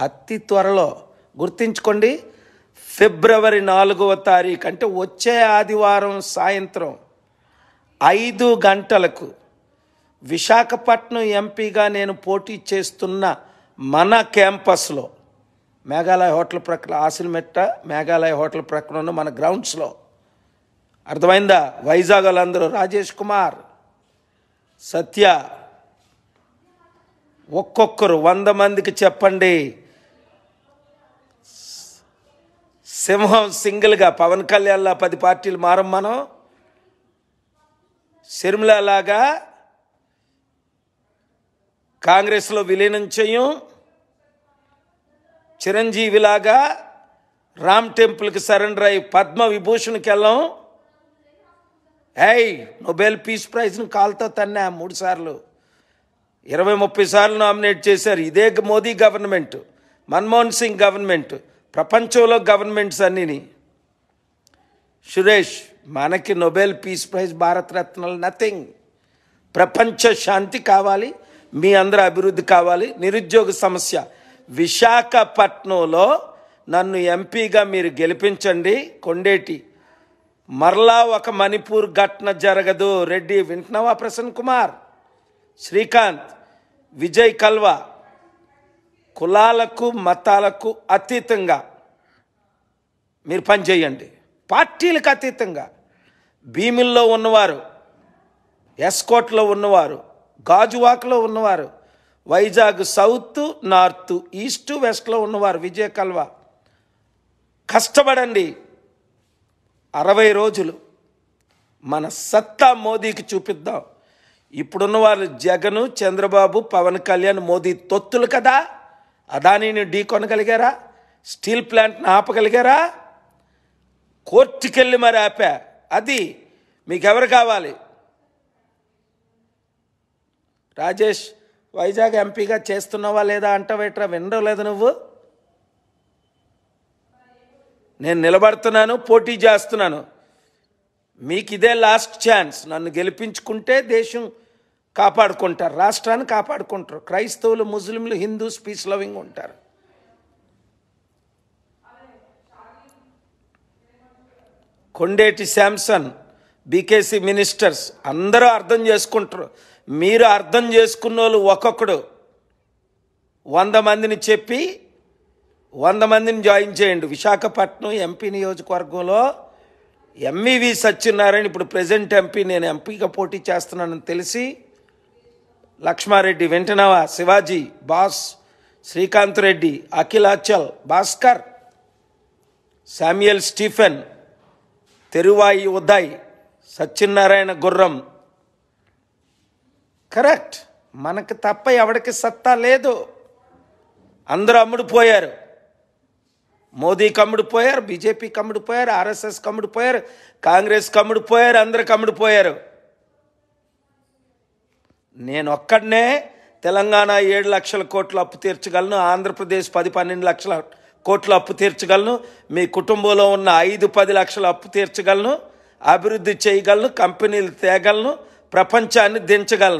అతి త్వరలో గుర్తుంచుకోండి, ఫిబ్రవరి 4వ తారీఖు అంటే వచ్చే ఆదివారం సాయంత్రం 5 గంటలకు విశాఖపట్నం ఎంపీగా నేను పోటీ చేస్తున్న మన క్యాంపస్లో మేఘాలయ హోటల్ ప్రక్కన ఆసిల్మెట్ట మేఘాలయ హోటల్ ప్రక్కన ఉన్న మన గ్రౌండ్స్లో, అర్థమైందా? వైజాగ్ వాళ్ళందరూ రాజేష్ కుమార్, సత్య, ఒక్కొక్కరు 100 మందికి చెప్పండి. సింహం సింగిల్గా పవన్ కళ్యాణ్లా 10 పార్టీలు మారం, మనం షర్మిలలాగా కాంగ్రెస్లో విలీనం చేయం, చిరంజీవిలాగా రామ్ టెంపుల్కి సరెండర్ అయ్యి పద్మ విభూషణ్కి వెళ్ళాం. నోబెల్ పీస్ ప్రైజ్ను కాల్తో తన్నా 3 సార్లు, 20-30 సార్లు నామినేట్ చేశారు. ఇదే మోదీ గవర్నమెంట్, మన్మోహన్ సింగ్ గవర్నమెంట్, ప్రపంచంలో గవర్నమెంట్స్ అన్నీని. సురేష్, మనకి నోబెల్ పీస్ ప్రైజ్, భారతరత్నాలు నథింగ్. ప్రపంచ శాంతి కావాలి, మీ అందరూ అభివృద్ధి కావాలి. నిరుద్యోగ సమస్య, విశాఖపట్నంలో నన్ను ఎంపీగా మీరు గెలిపించండి. కొండేటి, మరలా ఒక మణిపూర్ ఘటన జరగదు. రెడ్డి వింటున్నావా? ప్రసన్న కుమార్, శ్రీకాంత్, విజయ్ కల్వా, కులాలకు మతాలకు అతీతంగా మీరు పనిచేయండి. పార్టీలకు అతీతంగా భీమిల్లో ఉన్నవారు, ఎస్కోట్లో ఉన్నవారు, గాజువాకలో ఉన్నవారు, వైజాగ్ సౌత్, నార్త్, ఈస్ట్, వెస్ట్లో ఉన్నవారు, విజయ్ కల్వా, కష్టపడండి. 60 రోజులు మన సత్తా మోదీకి చూపిద్దాం. ఇప్పుడున్న వాళ్ళు జగను, చంద్రబాబు, పవన్ కళ్యాణ్ మోదీ తొత్తులు కదా. అదానీని ఢీ కొనగలిగారా? స్టీల్ ప్లాంట్ని ఆపగలిగారా? కోర్టుకెళ్ళి మరి ఆపా. అది మీకెవరు కావాలి? రాజేష్, వైజాగ్ ఎంపీగా చేస్తున్నావా లేదా అంటావేట్రా? వినడం లేదు నువ్వు. నేను నిలబడుతున్నాను, పోటీ చేస్తున్నాను. మీకు ఇదే లాస్ట్ ఛాన్స్. నన్ను గెలిపించుకుంటే దేశం కాపాడుకుంటారు, రాష్ట్రాన్ని కాపాడుకుంటారు. క్రైస్తవులు, ముస్లింలు, హిందూస్ పీస్ లవింగ్ ఉంటారు. కొండేటి శాంసన్, బీకేసీ మినిస్టర్స్ అందరూ అర్థం చేసుకుంటారు. మీరు అర్థం చేసుకున్న వాళ్ళు ఒక్కొక్కడు 100 మందిని చెప్పి 100 మందిని జాయిన్ చేయండి. విశాఖపట్నం ఎంపీ నియోజకవర్గంలో ఎంవివి సత్యనారాయణ ఇప్పుడు ప్రెసిడెంట్ ఎంపీ, నేను ఎంపీగా పోటీ చేస్తున్నానని తెలిసి, లక్ష్మారెడ్డి వింటున్నావా? Shivaji, boss, Srikanth Reddy, Akhilachal, Bhaskar, Samuel Stephen, Teruvai Uday, Satyanarayana Gurram. Correct. మనకు తప్ప ఎవరికి సత్తా లేదు. అందరూ అమ్ముడుపోయారు. మోదీకి అమ్ముడుపోయారు, బీజేపీకి అమ్ముడుపోయారు, ఆర్ఎస్ఎస్ అమ్ముడుపోయారు, కాంగ్రెస్ అమ్ముడుపోయారు, అందరికి అమ్ముడుపోయారు. నేను ఒక్కడనే తెలంగాణ 7 లక్షల కోట్ల అప్పు తీర్చగలను, ఆంధ్రప్రదేశ్ 10-12 లక్షల కోట్ల అప్పు తీర్చగలను, మీ కుటుంబంలో ఉన్న 5-10 లక్షల అప్పు తీర్చగలను, అభివృద్ధి చేయగలను, కంపెనీలు తేగలను, ప్రపంచాన్ని దించగలను.